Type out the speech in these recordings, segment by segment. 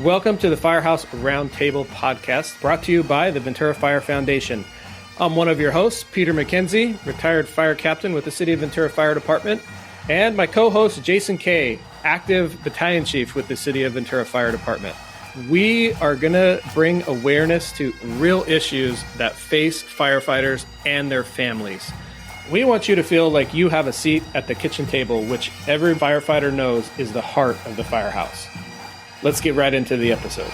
Welcome to the Firehouse Roundtable podcast, brought to you by the Ventura Fire Foundation. I'm one of your hosts, Peter McKenzie, retired fire captain with the City of Ventura Fire Department, and my co-host, Jason Kay, active battalion chief with the City of Ventura Fire Department. We are going to bring awareness to real issues that face firefighters and their families. We want you to feel like you have a seat at the kitchen table, which every firefighter knows is the heart of the firehouse. Let's get right into the episode.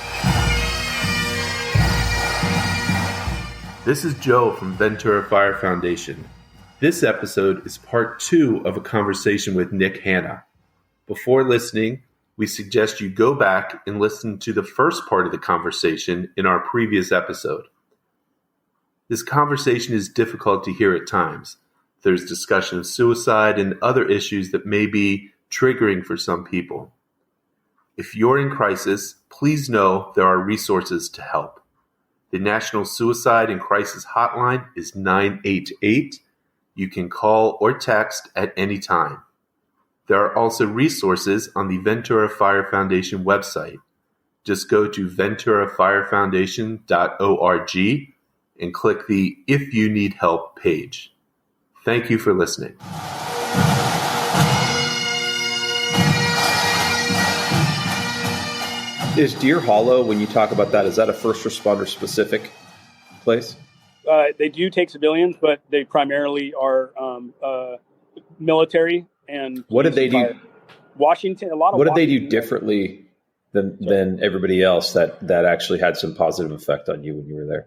This is Joe from Ventura Fire Foundation. This episode is part 2 of a conversation with Nick Hanna. Before listening, we suggest you go back and listen to the first part of the conversation in our previous episode. This conversation is difficult to hear at times. There's discussion of suicide and other issues that may be triggering for some people. If you're in crisis, please know there are resources to help. The National Suicide and Crisis Hotline is 988. You can call or text at any time. There are also resources on the Ventura Fire Foundation website. Just go to venturafirefoundation.org and click the If You Need Help page. Thank you for listening. Is Deer Hollow, when you talk about that, is that a first responder specific place? They do take civilians, but they primarily are military. And what did they do? Washington, a lot of. What did they do differently than everybody else that actually had some positive effect on you when you were there?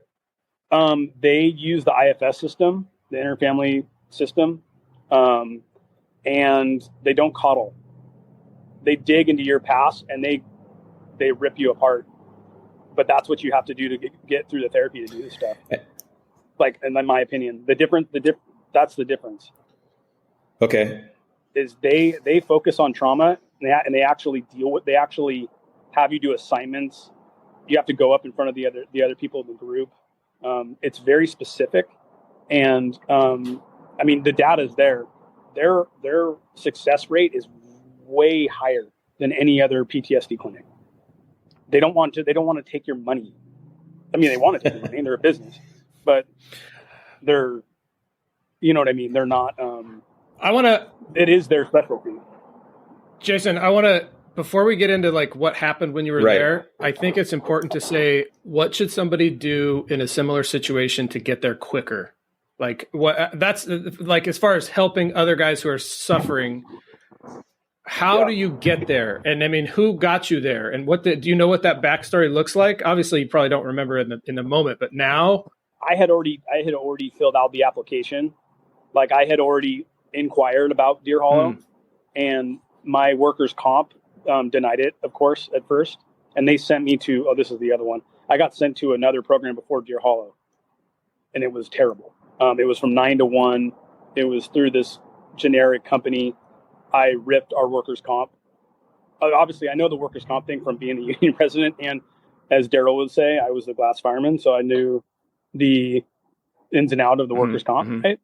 They use the IFS system, the interfamily system, and they don't coddle. They dig into your past and they rip you apart. But that's what you have to do to get through the therapy to do this stuff. Like, in my opinion, that's the difference. Okay. Is they focus on trauma and they actually they actually have you do assignments. You have to go up in front of the other people in the group. It's very specific, and I mean the data is there. Their success rate is way higher than any other PTSD clinic. They don't want to take your money. I mean, they want to take your money. They're a business, but they're, you know what I mean. They're not. It is their specialty. Jason, before we get into like what happened when you were there, I think it's important to say, what should somebody do in a similar situation to get there quicker? Like that's like, as far as helping other guys who are suffering, how do you get there? And I mean, who got you there? And do you know what that backstory looks like? Obviously you probably don't remember in the moment, but now I had already filled out the application. Like I had already inquired about Deer Hollow, and my workers' comp denied it, of course, at first. And they sent me to, this is the other one. I got sent to another program before Deer Hollow, and it was terrible. It was from 9 to 1. It was through this generic company. I ripped our workers' comp. Obviously, I know the workers' comp thing from being the union president, and as Daryl would say, I was the glass fireman, so I knew the ins and outs of the workers' comp, right?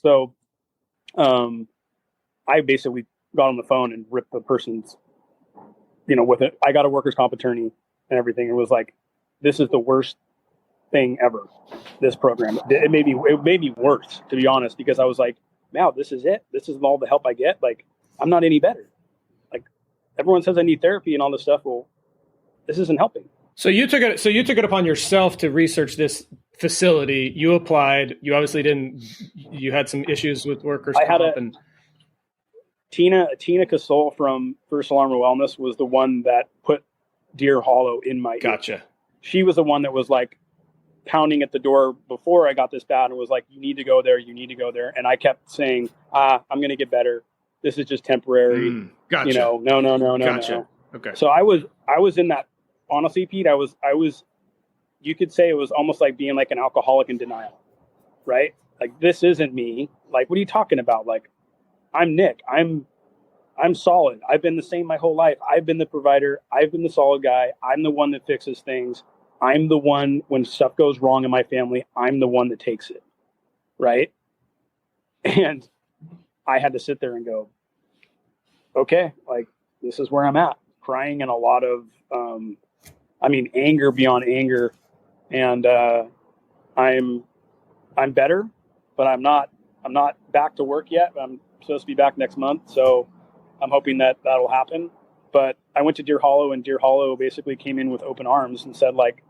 So I basically got on the phone and ripped the person's, with it. I got a workers' comp attorney and everything. It was like, this is the worst thing ever, this program. It made me worse, to be honest, because I was like, wow, this is it. This is all the help I get. Like, I'm not any better. Like, everyone says I need therapy and all this stuff. Well, this isn't helping. So you took it upon yourself to research this facility. You applied. You obviously didn't. You had some issues with workers' comp. Tina Casol from First Alarm Wellness was the one that put Deer Hollow in my Gotcha. ear. She was the one that was like pounding at the door before I got this bad and was like, you need to go there. You need to go there. And I kept saying, I'm going to get better. This is just temporary. Gotcha. No. Gotcha. No. Okay. So I was in that, honestly, Pete, I was, you could say it was almost like being like an alcoholic in denial, right? Like, this isn't me. Like, what are you talking about? Like, I'm Nick. I'm solid. I've been the same my whole life. I've been the provider. I've been the solid guy. I'm the one that fixes things. I'm the one, when stuff goes wrong in my family, I'm the one that takes it. Right. And I had to sit there and go, okay, like, this is where I'm at, crying and a lot of I mean, anger beyond anger. And I'm better, but I'm not back to work yet. I'm supposed to be back next month, so I'm hoping that that'll happen. But I went to Deer Hollow, and Deer Hollow basically came in with open arms and said, like,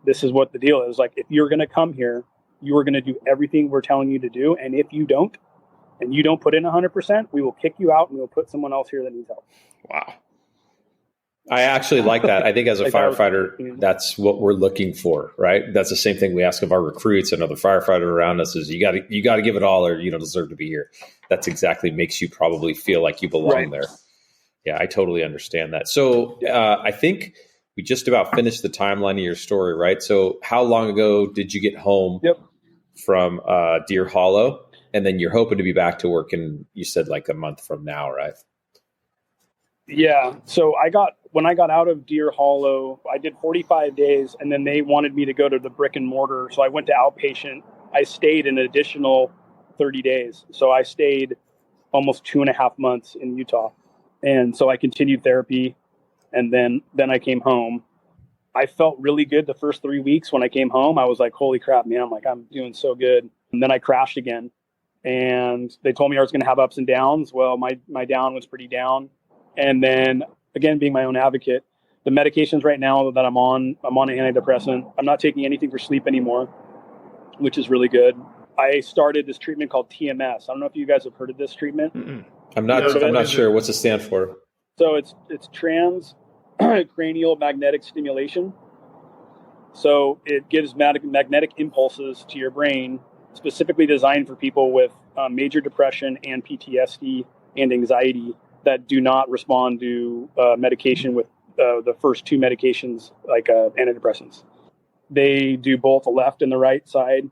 this is what the deal is. Like, if you're going to come here, you are going to do everything we're telling you to do. And if you don't, and you don't put in 100%, we will kick you out and we'll put someone else here that needs help. Wow. I actually like that. I think as a firefighter, that's what we're looking for, right? That's the same thing we ask of our recruits. Another firefighter around us is you got to give it all, or you don't deserve to be here. That's exactly makes you probably feel like you belong there. Yeah, I totally understand that. So I think we just about finished the timeline of your story, right? So how long ago did you get home from Deer Hollow? And then you're hoping to be back to work in, you said, like a month from now, right? Yeah. So when I got out of Deer Hollow, I did 45 days, and then they wanted me to go to the brick and mortar. So I went to outpatient. I stayed an additional 30 days. So I stayed almost 2.5 months in Utah. And so I continued therapy, and then I came home. I felt really good the first 3 weeks. When I came home, I was like, holy crap, man, I'm doing so good. And then I crashed again, and they told me I was going to have ups and downs. Well, my down was pretty down. And then again, being my own advocate, the medications right now that I'm on an antidepressant. I'm not taking anything for sleep anymore, which is really good. I started this treatment called TMS. I don't know if you guys have heard of this treatment. I'm not sure. What's it stand for? So it's transcranial magnetic stimulation. So it gives magnetic impulses to your brain, specifically designed for people with major depression and PTSD and anxiety that do not respond to medication with the first two medications, like antidepressants. They do both the left and the right side.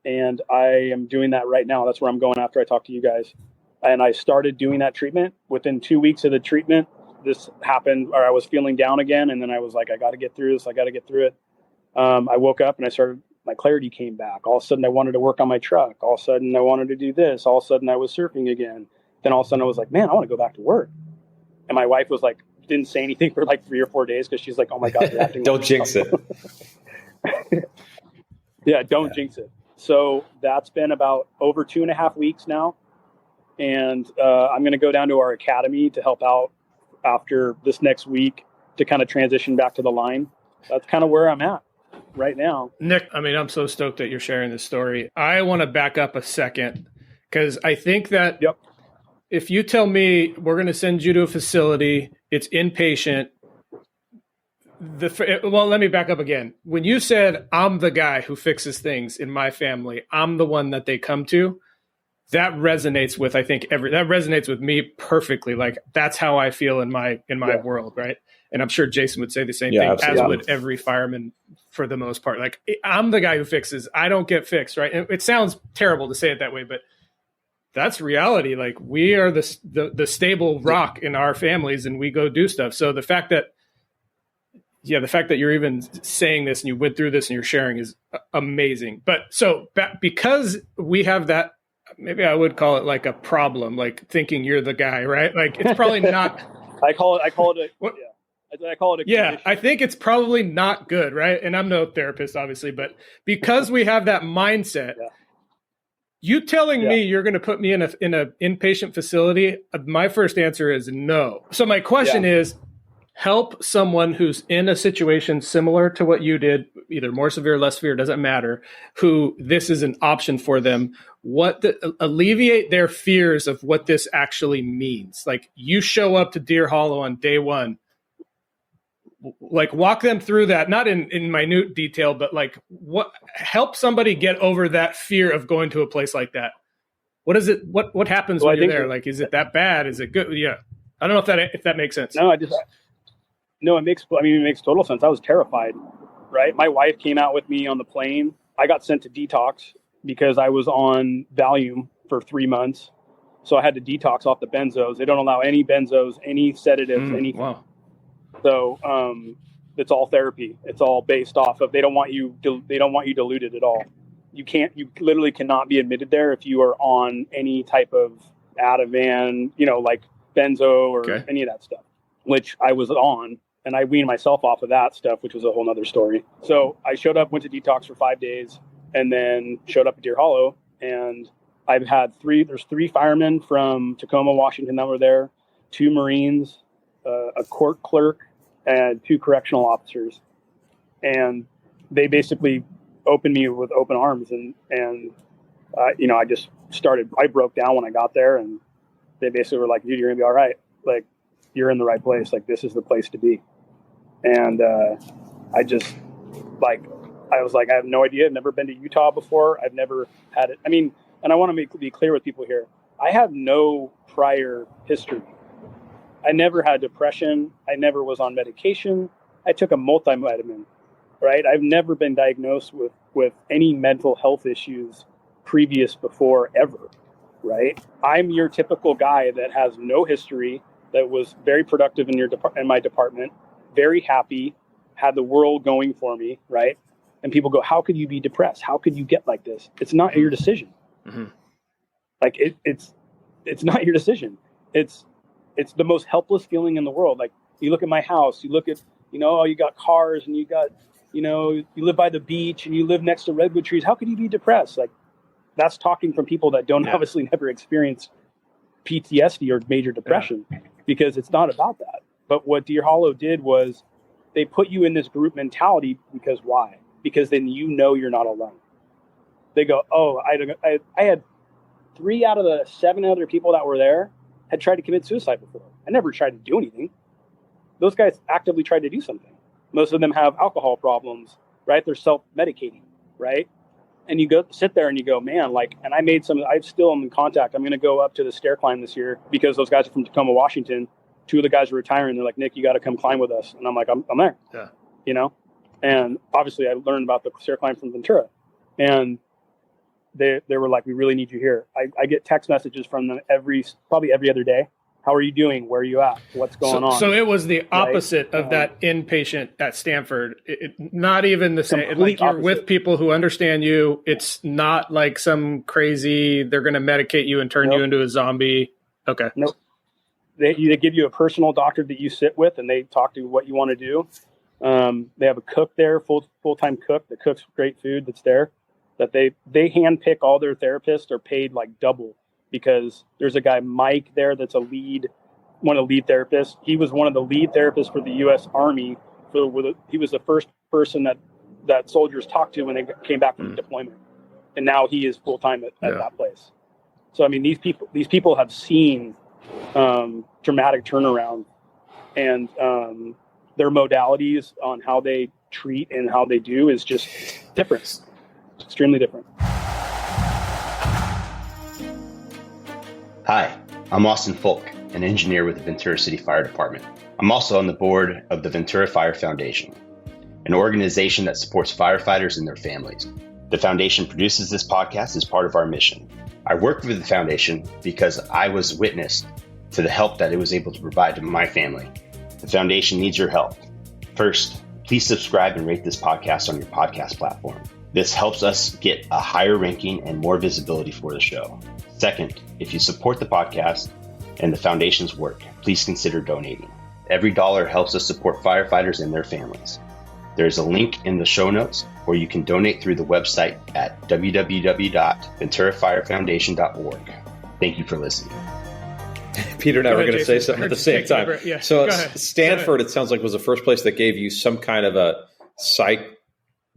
And I am doing that right now. That's where I'm going after I talk to you guys. And I started doing that treatment. Within 2 weeks of the treatment, this happened, or I was feeling down again. And then I was like, I got to get through this. I got to get through it. I woke up and my clarity came back. All of a sudden I wanted to work on my truck. All of a sudden I wanted to do this. All of a sudden I was surfing again. Then all of a sudden I was like, man, I want to go back to work. And my wife was like, didn't say anything for like 3 or 4 days, because she's like, oh my God, you're acting Don't jinx it. Yeah, don't jinx it. So that's been about over 2.5 weeks now. And I'm going to go down to our academy to help out after this next week to kind of transition back to the line. That's kind of where I'm at right now. Nick, I'm so stoked that you're sharing this story. I want to back up a second, because I think that if you tell me we're going to send you to a facility, it's inpatient. Well, let me back up again. When you said I'm the guy who fixes things in my family, I'm the one that they come to, that resonates with, I think, that resonates with me perfectly. Like, that's how I feel in my world, right? And I'm sure Jason would say the same thing, absolutely. As would every fireman for the most part. Like, I'm the guy who fixes. I don't get fixed, right? And it sounds terrible to say it that way, but that's reality. Like, we are the stable rock in our families, and we go do stuff. So the fact that you're even saying this and you went through this and you're sharing is amazing. But so because we have that, maybe I would call it like a problem, like thinking you're the guy, right? Like, it's probably not. I call it a condition. I think it's probably not good, right? And I'm no therapist, obviously, but because we have that mindset, you telling me you're going to put me in a inpatient facility, my first answer is no. So my question is, help someone who's in a situation similar to what you did, either more severe, less severe, doesn't matter, who this is an option for them. Alleviate their fears of what this actually means. Like, you show up to Deer Hollow on day one, like, walk them through that, not in minute detail, but like, help somebody get over that fear of going to a place like that. What is it? What happens when you're there? Like, is it that bad? Is it good? Yeah. I don't know if that makes sense. No, it makes total sense. I was terrified, right? My wife came out with me on the plane. I got sent to detox because I was on Valium for 3 months. So I had to detox off the benzos. They don't allow any benzos, any sedatives, anything. Wow. So it's all therapy. It's all based off of, they don't want you diluted at all. You literally cannot be admitted there if you are on any type of Ativan, like benzo or any of that stuff, which I was on. And I weaned myself off of that stuff, which was a whole nother story. So I showed up, went to detox for 5 days, and then showed up at Deer Hollow. And I've had there's 3 firemen from Tacoma, Washington that were there, 2 Marines, a court clerk, and 2 correctional officers. And they basically opened me with open arms. And I just I broke down when I got there, and they basically were like, dude, you're gonna be all right. Like, you're in the right place. Like, this is the place to be. And I was like, I have no idea. I've never been to Utah before. I've never had it. I mean, and I want to be clear with people here. I have no prior history. I never had depression. I never was on medication. I took a multivitamin, right? I've never been diagnosed with any mental health issues before ever, right? I'm your typical guy that has no history, that was very productive in my department, very happy, had the world going for me, right? And people go, how could you be depressed? How could you get like this? It's not your decision. Mm-hmm. It's not your decision. It's the most helpless feeling in the world. Like, you look at my house, you look at, you got cars, and you got, you live by the beach, and you live next to redwood trees. How could you be depressed? Like, that's talking from people that don't obviously never experienced PTSD or major depression, because it's not about that. But what Deer Hollow did was they put you in this group mentality. Because why? Because then you're not alone. They go, oh, I had 3 out of the 7 other people that were there had tried to commit suicide before. I never tried to do anything. Those guys actively tried to do something. Most of them have alcohol problems, right? They're self-medicating, right? And you go sit there and you go, man, and I still am in contact. I'm going to go up to the stair climb this year because those guys are from Tacoma, Washington. 2 of the guys are retiring. They're like, Nick, you got to come climb with us. And I'm like, I'm there. Yeah. And obviously I learned about the stair climb from Ventura, and they were like, we really need you here. I get text messages from them probably every other day. How are you doing? Where are you at? What's going on? So it was the opposite of that inpatient at Stanford. Not even the same. Like, you're with people who understand you. It's not like some crazy, they're going to medicate you and turn you into a zombie. Okay. Nope. They give you a personal doctor that you sit with, and they talk to you what you want to do. They have a cook there, full-time cook that cooks great food that's there. That they handpick all their therapists are paid like double, because there's a guy, Mike, there that's one of the lead therapists. He was one of the lead therapists for the U.S. Army. He was the first person that soldiers talked to when they came back from deployment, and now he is full time at that place. So I mean, these people have seen dramatic turnaround, and their modalities on how they treat and how they do is just different. It's extremely different. Hi, I'm Austin Folk, an engineer with the Ventura City Fire Department. I'm also on the board of the Ventura Fire Foundation, an organization that supports firefighters and their families. The foundation produces this podcast as part of our mission. I worked with the foundation because I was witness to the help that it was able to provide to my family. The foundation needs your help. First, please subscribe and rate this podcast on your podcast platform. This helps us get a higher ranking and more visibility for the show. Second, if you support the podcast and the foundation's work, please consider donating. Every dollar helps us support firefighters and their families. There's a link in the show notes where you can donate through the website at www.venturafirefoundation.org. Thank you for listening. Peter and I were going to say something at the same time. Yeah. So Stanford, it sounds like, was the first place that gave you some kind of a psych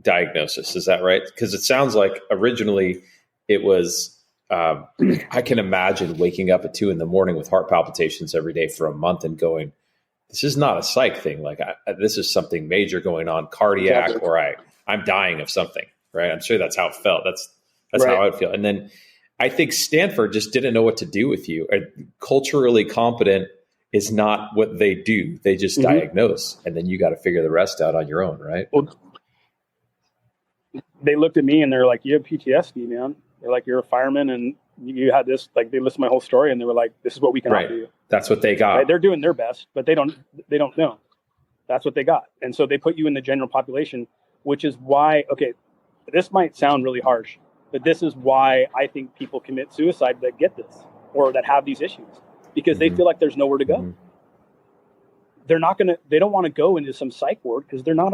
diagnosis. Is that right? Because it sounds like originally it was, I can imagine waking up at 2 a.m. with heart palpitations every day for a month and going, this is not a psych thing. Like, this is something major going on, cardiac, or I'm dying of something, right? I'm sure that's how it felt. That's right. How I would feel. And then I think Stanford just didn't know what to do with you. Culturally competent is not what they do. They just diagnose, and then you got to figure the rest out on your own, right? Well, they looked at me and they're like, you have PTSD, man. They're like, you're a fireman and you had this. Like, they listened to my whole story and they were like, this is what we can offer you. That's what they got. Right? They're doing their best, but they don't know. That's what they got. And so they put you in the general population, which is why, okay, this might sound really harsh, but this is why I think people commit suicide that get this or that have these issues, because they feel like there's nowhere to go. they don't want to go into some psych ward because they're not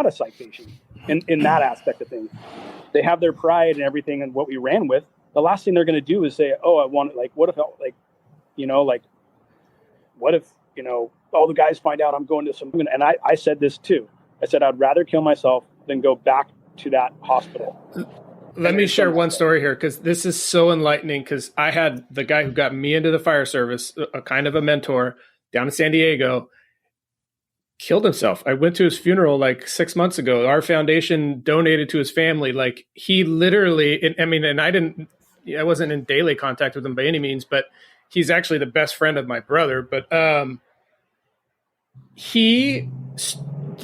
a psych patient in that aspect of things. They have their pride and everything and what we ran with. The last thing they're going to do is say, oh, I want, like, what if, like, what if, all the guys find out I'm going to some, and I said this too. I said, I'd rather kill myself than go back to that hospital. Let me share one story here, because this is so enlightening, because I had the guy who got me into the fire service, a kind of a mentor down in San Diego, killed himself. I went to his funeral like 6 months ago. Our foundation donated to his family. Like, he literally, I wasn't in daily contact with him by any means, but he's actually the best friend of my brother. But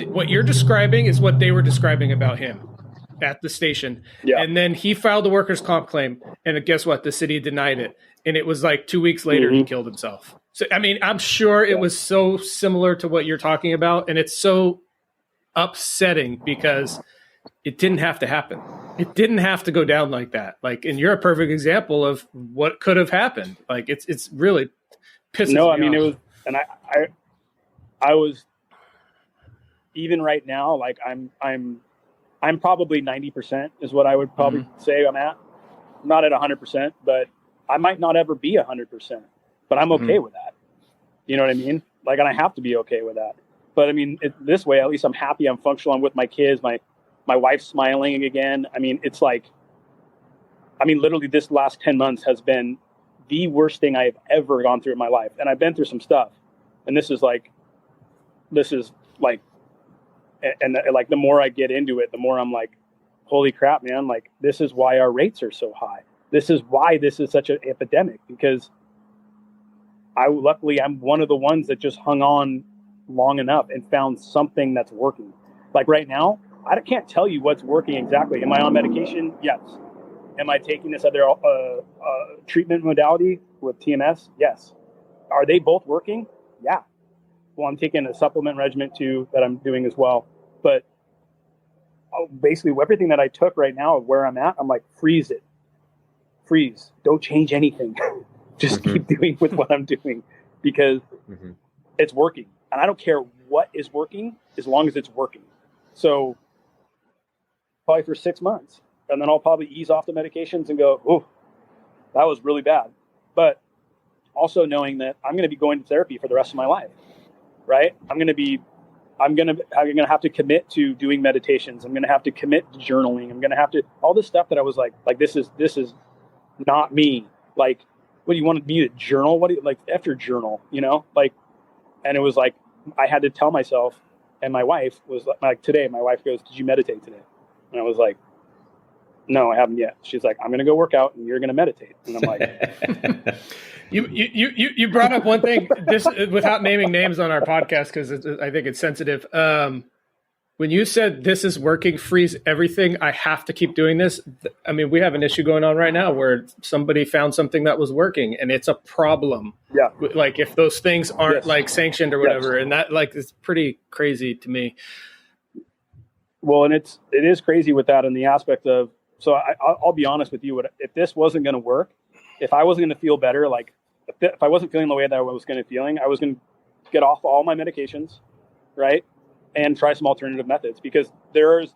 what you're describing is what they were describing about him at the station. Yeah. And then he filed a workers' comp claim, and guess what? The city denied it. And it was like 2 weeks later, he killed himself. So, I mean, I'm sure it was so similar to what you're talking about. And it's so upsetting because it didn't have to happen. It didn't have to go down like that. Like, and you're a perfect example of what could have happened. Like, it's really pissing me off. It was, and I was, even right now, like I'm probably 90% is what I would probably say I'm at. I'm not at 100%, but I might not ever be 100%, but I'm okay with that. You know what I mean? Like, and I have to be okay with that. But I mean, this way, at least I'm happy. I'm functional. I'm with my kids. My wife's smiling again. I mean, it's like, literally this last 10 months has been the worst thing I've ever gone through in my life. And I've been through some stuff. And this is like, and like, the more I get into it, the more I'm like, holy crap, man. Like, this is why our rates are so high. This is why this is such an epidemic, because luckily I'm one of the ones that just hung on long enough and found something that's working. Like right now, I can't tell you what's working exactly. Am I on medication? Yes. Am I taking this other treatment modality with TMS? Yes. Are they both working? Yeah. Well, I'm taking a supplement regimen too that I'm doing as well. But basically everything that I took right now, where I'm at, I'm like, freeze it. Freeze. Don't change anything. Just keep doing with what I'm doing, because it's working. And I don't care what is working as long as it's working. So probably for 6 months. And then I'll probably ease off the medications and go, oh, that was really bad. But also knowing that I'm going to be going to therapy for the rest of my life, right? I'm going to have to commit to doing meditations. I'm going to have to commit to journaling. I'm going to have to, all this stuff that I was like, this is not me. Like, what do you want me to journal? What do you, like, after journal, like, and it was like, I had to tell myself, and my wife was like, today, my wife goes, did you meditate today? And I was like, no, I haven't yet. She's like, I'm going to go work out and you're going to meditate. And I'm like, you brought up one thing, this without naming names on our podcast, because I think it's sensitive. When you said this is working, freeze everything, I have to keep doing this. I mean, we have an issue going on right now where somebody found something that was working, and it's a problem. Yeah. Like, if those things aren't like sanctioned or whatever, and that, like, is pretty crazy to me. Well, and it is crazy with that in the aspect of, so I'll be honest with you, if this wasn't going to work, if I wasn't going to feel better, like if I wasn't feeling the way that I was going to feeling, I was going to get off all my medications, right? And try some alternative methods, because there is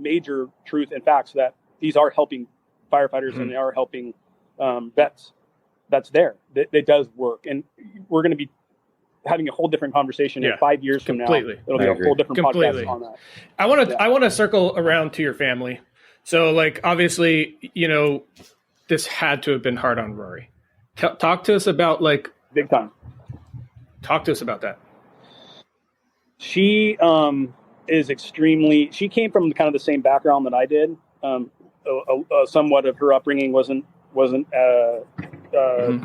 major truth and facts that these are helping firefighters and they are helping vets. That's there. That does work. And we're going to be having a whole different conversation in 5 years from now. It'll be a whole different podcast on that. I want to circle around to your family. So, like, obviously, this had to have been hard on Rory. Talk to us about, like, big time. Talk to us about that. She is extremely. She came from kind of the same background that I did. Somewhat of her upbringing wasn't the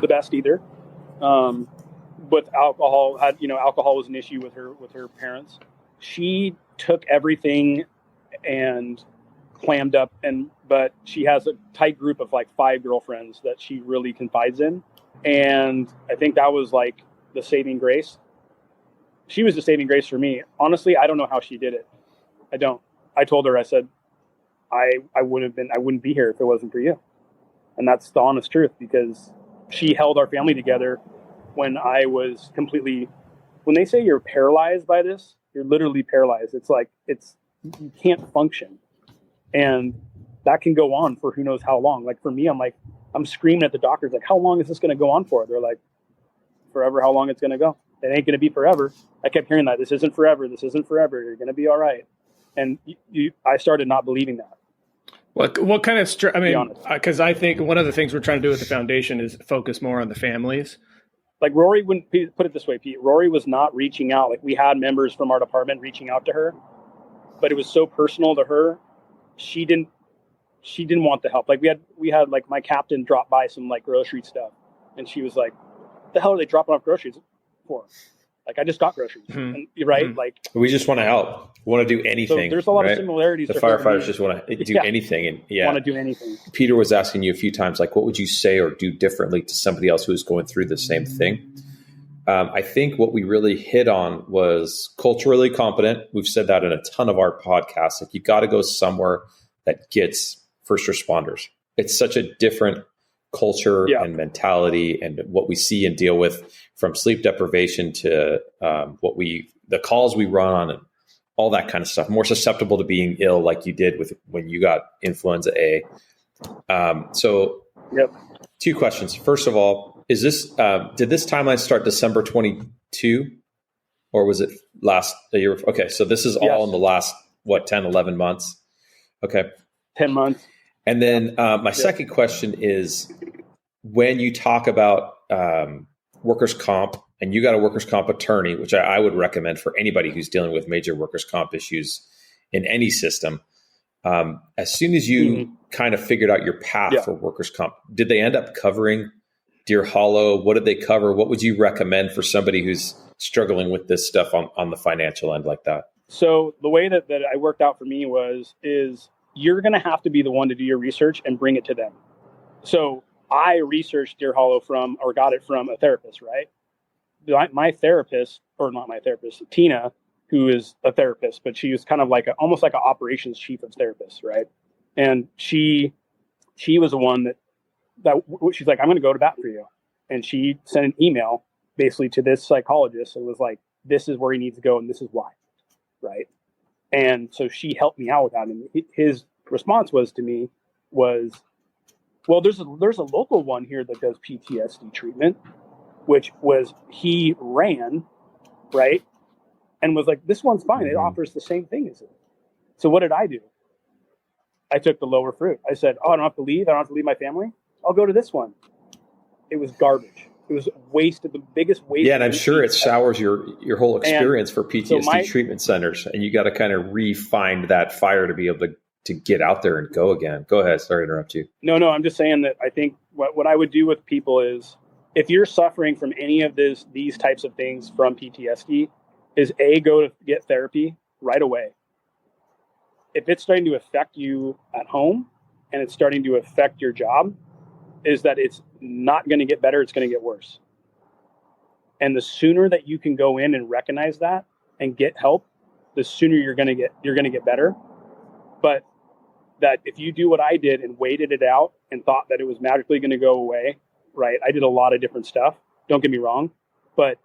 best either. With alcohol, alcohol was an issue with her parents. She took everything and clammed up, but she has a tight group of like 5 girlfriends that she really confides in, and I think that was like the saving grace. She was the saving grace for me. Honestly, I don't know how she did it. I don't. I told her, I said, I wouldn't be here if it wasn't for you. And that's the honest truth, because she held our family together when I was completely when they say you're paralyzed by this, you're literally paralyzed. It's like, you can't function. And that can go on for who knows how long. Like for me, I'm screaming at the doctors, like, how long is this going to go on for? They're like, forever, how long it's going to go. It ain't going to be forever. I kept hearing that. This isn't forever. This isn't forever. You're going to be all right. And I started not believing that. What kind of because I think one of the things we're trying to do with the foundation is focus more on the families. Like Rory wouldn't put it this way, Pete. Rory was not reaching out. Like we had members from our department reaching out to her, but it was so personal to her. She didn't want the help. Like we had like my captain drop by some like grocery stuff, and she was like, "What the hell are they dropping off groceries for?" Like I just got groceries, and, right? Like we just want to help. We want to do anything. So there's a lot of similarities. The firefighters just want to do anything, and want to do anything. Peter was asking you a few times, like, what would you say or do differently to somebody else who's going through the same thing? I think what we really hit on was culturally competent. We've said that in a ton of our podcasts. Like you got to go somewhere that gets first responders. It's such a different culture and mentality, and what we see and deal with, from sleep deprivation to the calls we run on and all that kind of stuff. More susceptible to being ill, like you did when you got influenza A. Two questions. First of all, is this did this timeline start December 22, or was it last year? Okay, so this is all in the last 10, 11 months. Okay, 10 months. And then my second question is, when you talk about workers' comp, and you got a workers' comp attorney, which I would recommend for anybody who's dealing with major workers' comp issues in any system, as soon as you kind of figured out your path for workers' comp, did they end up covering Deer Hollow? What did they cover? What would you recommend for somebody who's struggling with this stuff on the financial end like that? So the way that I worked out for me is you're going to have to be the one to do your research and bring it to them. So I researched Deer Hollow got it from a therapist, right? My therapist, or not my therapist, Tina, who is a therapist, but she was kind of almost like an operations chief of therapists, right? And she was the one that she's like, I'm going to go to bat for you. And she sent an email basically to this psychologist. It was like, this is where he needs to go and this is why, right? And so she helped me out with that. And his response was, well, there's a local one here that does PTSD treatment, which was he ran, right? And was like, this one's fine. It offers the same thing as it. So what did I do? I took the lower fruit. I said, I don't have to leave. I don't have to leave my family. I'll go to this one. It was garbage. It was wasted, the biggest waste. Yeah, and I'm sure it sours your whole experience for PTSD treatment centers. And you got to kind of re-find that fire to be able to get out there and go again. Go ahead. Sorry to interrupt you. No, I'm just saying that I think what I would do with people is, if you're suffering from any of these types of things from PTSD, is go to get therapy right away. If it's starting to affect you at home and it's starting to affect your job, is that it's not going to get better, it's going to get worse. And the sooner that you can go in and recognize that and get help, the sooner you're going to get better. But that if you do what I did and waited it out and thought that it was magically going to go away, right? I did a lot of different stuff. Don't get me wrong, but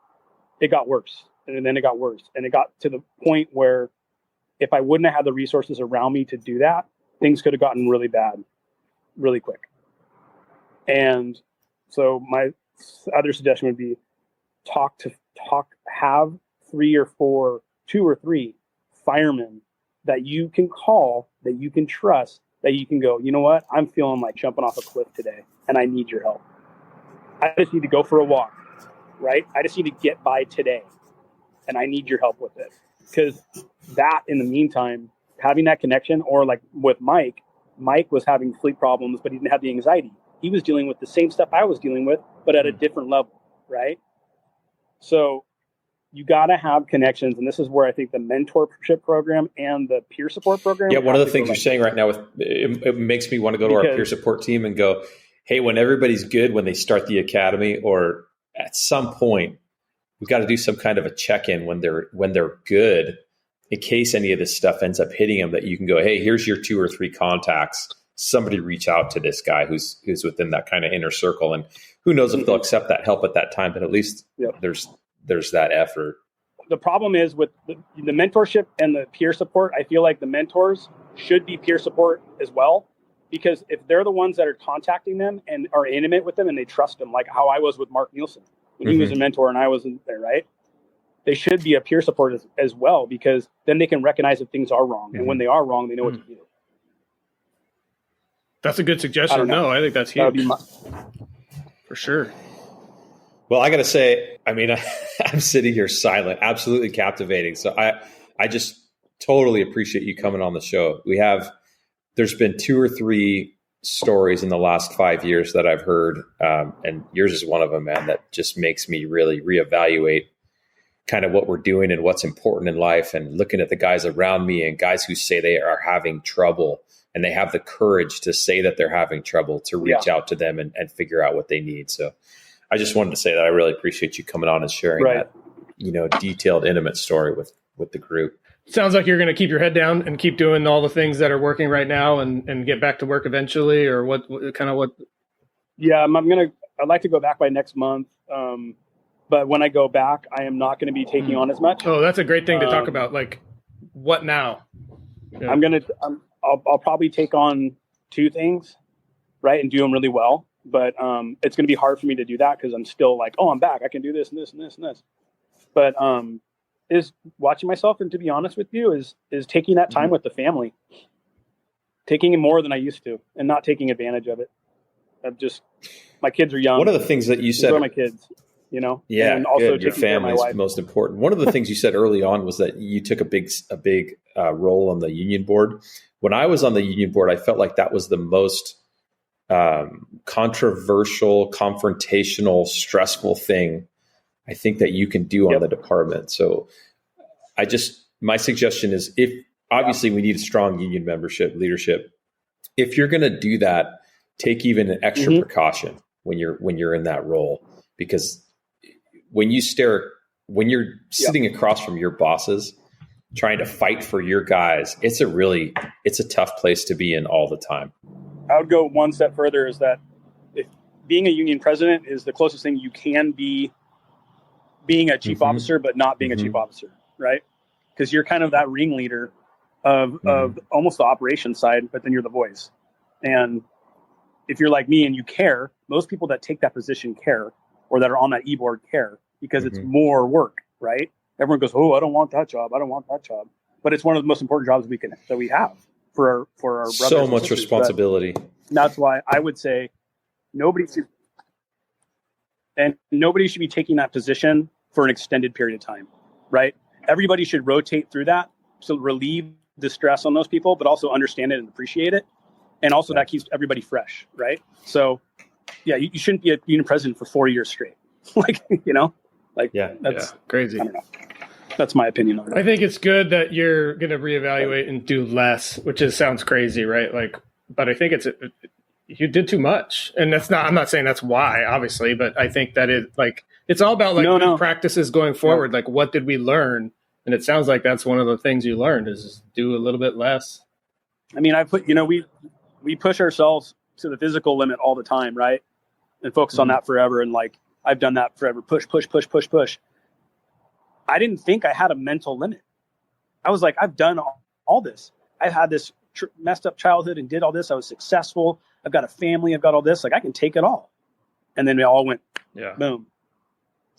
it got worse. And then it got worse. And it got to the point where if I wouldn't have had the resources around me to do that, things could have gotten really bad really quick. And so my other suggestion would be have 2 or 3 firemen that you can call, that you can trust, that you can go, you know what? I'm feeling like jumping off a cliff today and I need your help. I just need to go for a walk, right? I just need to get by today and I need your help with it. Because that, in the meantime, having that connection, or like with Mike was having sleep problems, but he didn't have the anxiety. He was dealing with the same stuff I was dealing with, but at a different level, right? So you got to have connections. And this is where I think the mentorship program and the peer support program. Yeah, one of the things you're saying right now, it makes me want to go to our peer support team and go, hey, when everybody's good, when they start the academy, or at some point, we've got to do some kind of a check-in when they're good, in case any of this stuff ends up hitting them, that you can go, hey, here's your 2 or 3 contacts. Somebody reach out to this guy who's within that kind of inner circle. And who knows if they'll accept that help at that time, but at least there's that effort. the problem is with the mentorship and the peer support. I feel like the mentors should be peer support as well, because if they're the ones that are contacting them and are intimate with them and they trust them, like how I was with Mark Nielsen when he was a mentor and I wasn't there, right? They should be a peer support as well, because then they can recognize if things are wrong. And when they are wrong, they know what to do. That's a good suggestion. No, I think that's huge. For sure. Well, I got to say, I mean, I'm sitting here silent, absolutely captivating. So I just totally appreciate you coming on the show. There's been 2 or 3 stories in the last 5 years that I've heard. And yours is one of them, man, that just makes me really reevaluate kind of what we're doing and what's important in life, and looking at the guys around me and guys who say they are having trouble and they have the courage to say that they're having trouble, to reach out to them and figure out what they need. So I just wanted to say that I really appreciate you coming on and sharing that, detailed, intimate story with the group. Sounds like you're going to keep your head down and keep doing all the things that are working right now and get back to work eventually, or what? Yeah, I'd like to go back by next month. But when I go back, I am not going to be taking on as much. Oh, that's a great thing to talk about. Like, what now? Yeah. I'll probably take on 2 things, right, and do them really well. But it's going to be hard for me to do that because I'm still like, oh, I'm back. I can do this and this and this and this. But is watching myself, and to be honest with you, is taking that time with the family, taking it more than I used to, and not taking advantage of it. My kids are young. One of the things that you said, enjoy my kids. Yeah, and also your family is most important. One of the things you said early on was that you took a big role on the union board. When I was on the union board, I felt like that was the most controversial, confrontational, stressful thing I think that you can do on the department. So my suggestion is, if obviously we need a strong union membership leadership, if you're going to do that, take even an extra precaution when you're in that role, because when you're sitting across from your bosses trying to fight for your guys, it's a tough place to be in all the time. I would go one step further, is that if being a union president is the closest thing you can be being a chief officer, but not being a chief officer, right? Because you're kind of that ringleader of almost the operations side, but then you're the voice. And if you're like me and you care, most people that take that position care, or that are on that e-board care, because it's more work, right? Everyone goes, oh, I don't want that job. I don't want that job. But it's one of the most important jobs that we have for our brothers. So much responsibility. But that's why I would say nobody should be taking that position for an extended period of time, right? Everybody should rotate through that to relieve the stress on those people, but also understand it and appreciate it. And also that keeps everybody fresh, right? So yeah, you shouldn't be a union president for 4 years straight. That's crazy. I don't know. That's my opinion on it. I think it's good that you're going to reevaluate and do less, which sounds crazy, right? But I think you did too much, and I'm not saying that's why, obviously, but I think that it's all about new practices going forward. Yeah. Like, what did we learn? And it sounds like that's one of the things you learned, is do a little bit less. I mean, we push ourselves to the physical limit all the time, right? And focus on that forever. And I've done that forever. Push. I didn't think I had a mental limit. I was like, I've done all this. I've had this messed up childhood and did all this. I was successful. I've got a family. I've got all this. I can take it all. And then we all went, boom.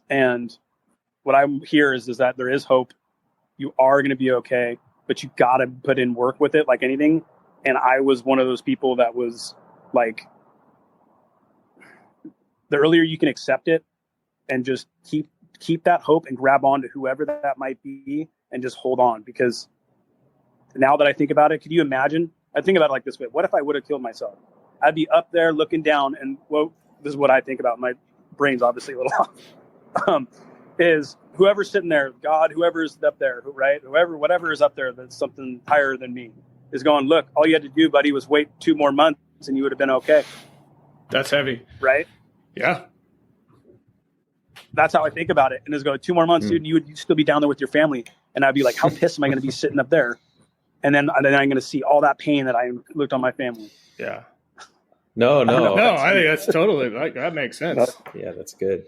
And what I hear is that there is hope. You are going to be okay, but you got to put in work with it like anything. And I was one of those people that was like, the earlier you can accept it and just keep that hope and grab on to whoever that might be and just hold on. Because now that I think about it, could you imagine? I think about it like this way. What if I would have killed myself? I'd be up there looking down, and this is what I think about. My brain's obviously a little off. Is whoever's sitting there, God, whoever's up there, right? Whatever is up there that's something higher than me is going, look, all you had to do, buddy, was wait 2 more months and you would have been okay. That's heavy. Right? Yeah. That's how I think about it. And it's going 2 more months, dude, you'd still be down there with your family. And I'd be like, how pissed am I going to be sitting up there? And then I'm going to see all that pain that I looked on my family. Yeah. No. I think that's totally, that makes sense. Yeah, that's good.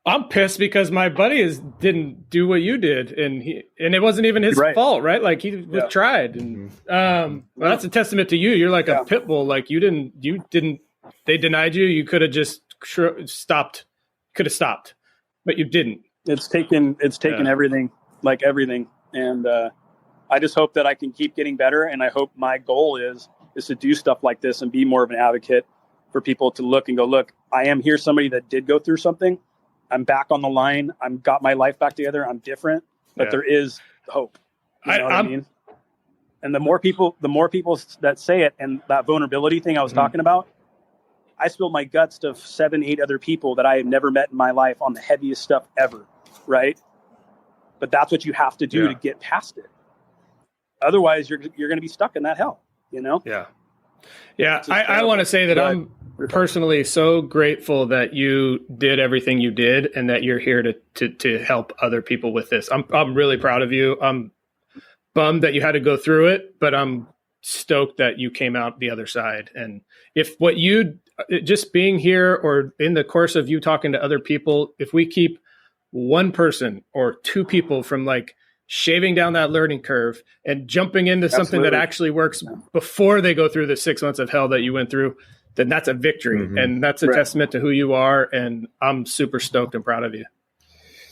I'm pissed because my buddy didn't do what you did, and it wasn't even his fault, right? Like he tried, and well, that's a testament to you. You're like a pit bull. Like you didn't. They denied you. You could have just stopped. Could have stopped, but you didn't. It's taken everything, like everything, and I just hope that I can keep getting better. And I hope my goal is to do stuff like this and be more of an advocate for people to look and go, look, I am here, somebody that did go through something. I'm back on the line. I'm got my life back together. I'm different, but there is hope. You know what I mean? And the more people that say it, and that vulnerability thing I was talking about, I spilled my guts to 7-8 other people that I had never met in my life on the heaviest stuff ever. Right. But that's what you have to do to get past it. Otherwise you're going to be stuck in that hell, you know? Yeah. Yeah. I want to say that I'm personally so grateful that you did everything you did and that you're here to help other people with this. I'm really proud of you. I'm bummed that you had to go through it, but I'm stoked that you came out the other side. And if what you just being here or in the course of you talking to other people, if we keep one person or two people from like shaving down that learning curve and jumping into something that actually works before they go through the 6 months of hell that you went through, then that's a victory. And that's a testament to who you are. And I'm super stoked and proud of you.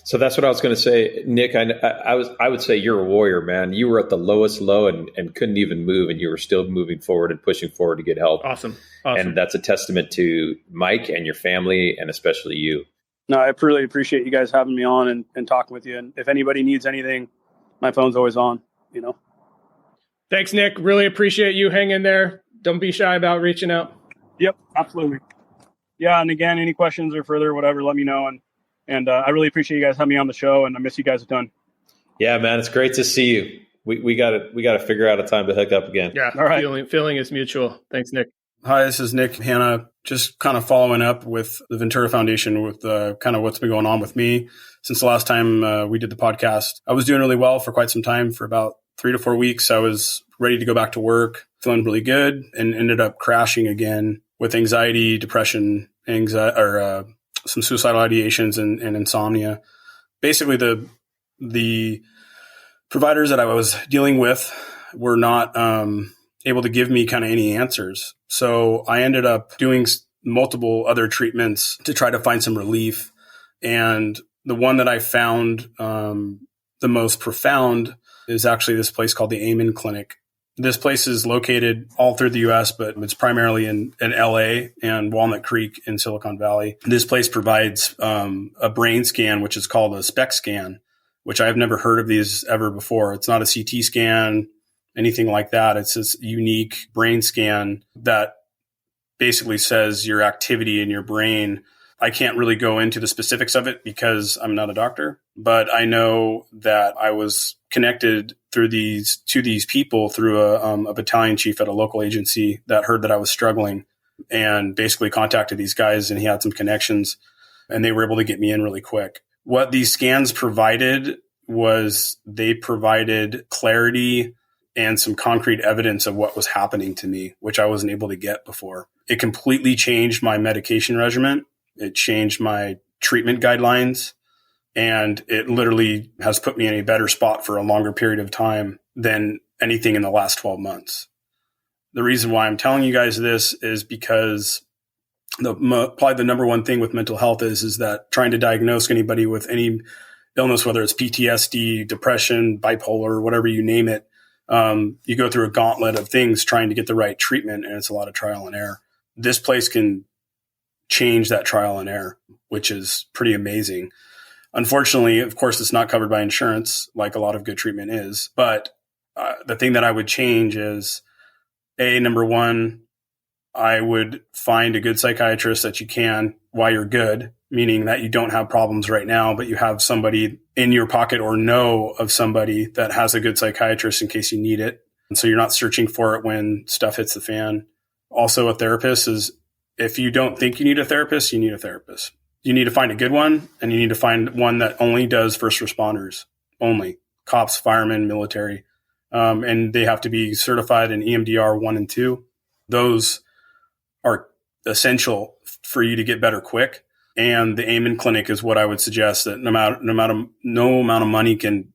So that's what I was going to say, Nick. I would say you're a warrior, man. You were at the lowest low and couldn't even move, and you were still moving forward and pushing forward to get help. Awesome. And that's a testament to Mike and your family, and especially you. No, I really appreciate you guys having me on and talking with you. And if anybody needs anything, my phone's always on, you know. Thanks, Nick. Really appreciate you hanging there. Don't be shy about reaching out. Yep, absolutely. Yeah, and again, any questions or further, whatever, let me know. And I really appreciate you guys having me on the show, and I miss you guys a ton. Yeah, man, it's great to see you. We got to figure out a time to hook up again. Yeah, all right. Feeling is mutual. Thanks, Nick. Hi, this is Nick. Hanna, just kind of following up with the Ventura Foundation with kind of what's been going on with me since the last time we did the podcast. I was doing really well for quite some time. For about 3 to 4 weeks, I was ready to go back to work, feeling really good, and ended up crashing again with anxiety, depression, some suicidal ideations and insomnia. Basically, the providers that I was dealing with were not able to give me kind of any answers. So I ended up doing multiple other treatments to try to find some relief. And the one that I found the most profound is actually this place called the Amen Clinic. This place is located all through the U.S., but it's primarily in L.A. and Walnut Creek in Silicon Valley. This place provides a brain scan, which is called a SPECT scan, which I've never heard of these ever before. It's not a CT scan, anything like that. It's this unique brain scan that basically says your activity in your brain. I can't really go into the specifics of it because I'm not a doctor, but I know that I was connected to these people through a battalion chief at a local agency that heard that I was struggling and basically contacted these guys, and he had some connections and they were able to get me in really quick. What these scans provided was they provided clarity and some concrete evidence of what was happening to me, which I wasn't able to get before. It completely changed my medication regimen. It changed my treatment guidelines, and it literally has put me in a better spot for a longer period of time than anything in the last 12 months. The reason why I'm telling you guys this is because probably the number one thing with mental health is that trying to diagnose anybody with any illness, whether it's PTSD, depression, bipolar, whatever you name it, you go through a gauntlet of things trying to get the right treatment, and it's a lot of trial and error. This place can change that trial and error, which is pretty amazing. Unfortunately, of course, it's not covered by insurance like a lot of good treatment is. But the thing that I would change is, number one, I would find a good psychiatrist that you can while you're good, meaning that you don't have problems right now, but you have somebody in your pocket or know of somebody that has a good psychiatrist in case you need it. And so you're not searching for it when stuff hits the fan. Also, a therapist is, if you don't think you need a therapist, you need a therapist. You need to find a good one, and you need to find one that only does first responders, only cops, firemen, military. And they have to be certified in EMDR 1 and 2. Those are essential for you to get better quick. And the Amen Clinic is what I would suggest, that no amount of money can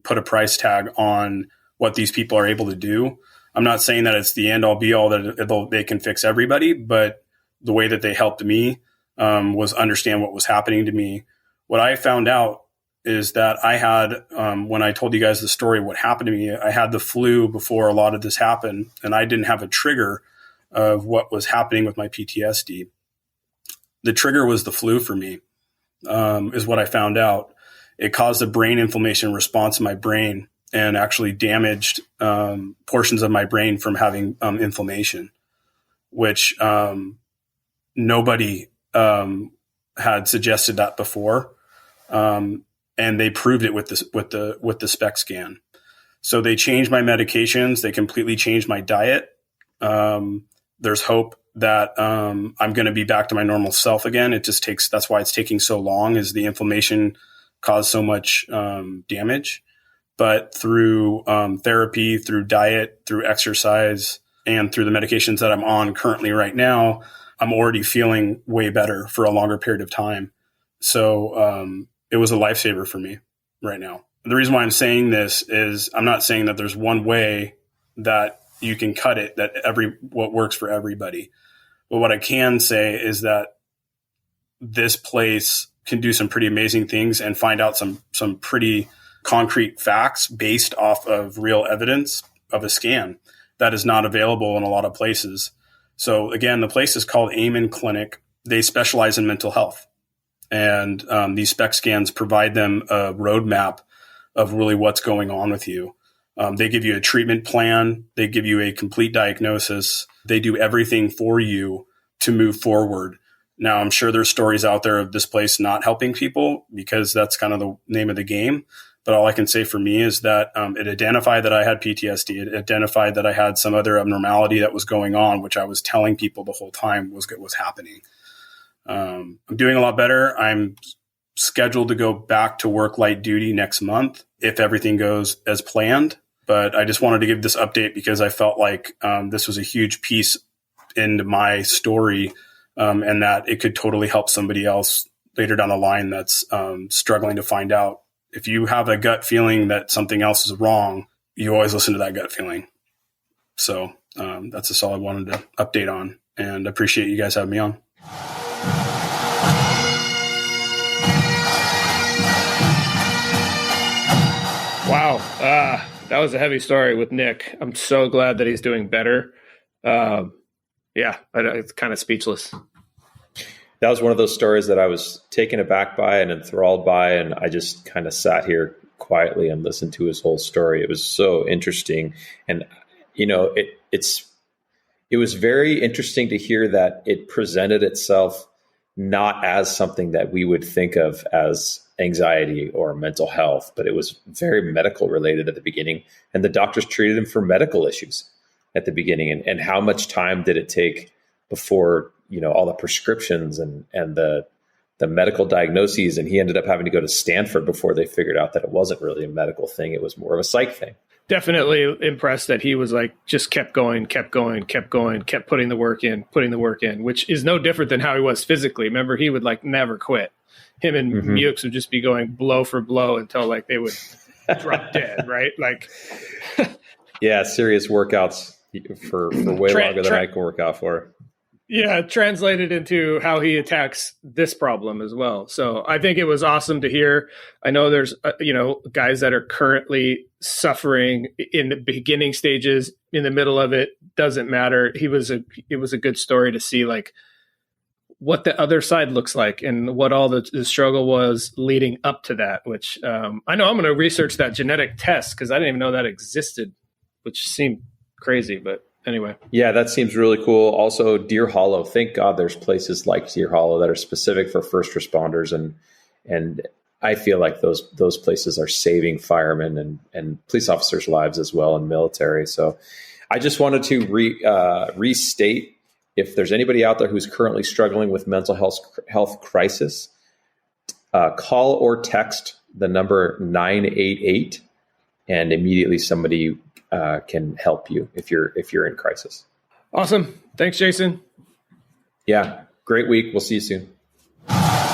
put a price tag on what these people are able to do. I'm not saying that it's the end all be all, that they can fix everybody, but the way that they helped me was understand what was happening to me. What I found out is that I had, when I told you guys the story, what happened to me, I had the flu before a lot of this happened, and I didn't have a trigger of what was happening with my PTSD. The trigger was the flu for me, is what I found out. It caused a brain inflammation response in my brain and actually damaged portions of my brain from having inflammation, which nobody had suggested that before. And they proved it with the SPECT scan. So they changed my medications. They completely changed my diet. There's hope that I'm going to be back to my normal self again. That's why it's taking so long, is the inflammation caused so much damage. But through therapy, through diet, through exercise, and through the medications that I'm on currently right now, I'm already feeling way better for a longer period of time. So it was a lifesaver for me right now. The reason why I'm saying this is I'm not saying that there's one way that you can cut it, that what works for everybody. But what I can say is that this place can do some pretty amazing things and find out some pretty concrete facts based off of real evidence of a scan that is not available in a lot of places. So again, the place is called Amen Clinic. They specialize in mental health. And these SPECT scans provide them a roadmap of really what's going on with you. They give you a treatment plan. They give you a complete diagnosis. They do everything for you to move forward. Now, I'm sure there's stories out there of this place not helping people, because that's kind of the name of the game. But all I can say for me is that it identified that I had PTSD. It identified that I had some other abnormality that was going on, which I was telling people the whole time was happening. I'm doing a lot better. I'm scheduled to go back to work light duty next month if everything goes as planned. But I just wanted to give this update because I felt like this was a huge piece into my story, and that it could totally help somebody else later down the line that's struggling to find out. If you have a gut feeling that something else is wrong, you always listen to that gut feeling. So that's just all I wanted to update on, and appreciate you guys having me on. Wow. That was a heavy story with Nick. I'm so glad that he's doing better. It's kind of speechless. That was one of those stories that I was taken aback by and enthralled by, and I just kind of sat here quietly and listened to his whole story. It was so interesting. And, it was very interesting to hear that it presented itself not as something that we would think of as anxiety or mental health, but it was very medical related at the beginning. And the doctors treated him for medical issues at the beginning. And how much time did it take before, all the prescriptions and the medical diagnoses? And he ended up having to go to Stanford before they figured out that it wasn't really a medical thing. It was more of a psych thing. Definitely impressed that he was just kept going, kept putting the work in, which is no different than how he was physically. Remember, he would never quit. Him and Mukes would just be going blow for blow until they would drop dead, right? Yeah, serious workouts for way longer than I can work out for. Yeah, translated into how he attacks this problem as well. So I think it was awesome to hear. I know there's, guys that are currently suffering in the beginning stages, in the middle of it, doesn't matter. It was a good story to see what the other side looks like and what all the struggle was leading up to that, which I know I'm going to research that genetic test because I didn't even know that existed, which seemed crazy, but anyway. Yeah, that seems really cool. Also, Deer Hollow. Thank God there's places like Deer Hollow that are specific for first responders. And I feel like those places are saving firemen and police officers' lives as well, and military. So I just wanted to restate, if there's anybody out there who's currently struggling with mental health crisis, call or text the number 988, and immediately somebody can help you if you're in crisis. Awesome. Thanks, Jason. Yeah. Great week. We'll see you soon. you.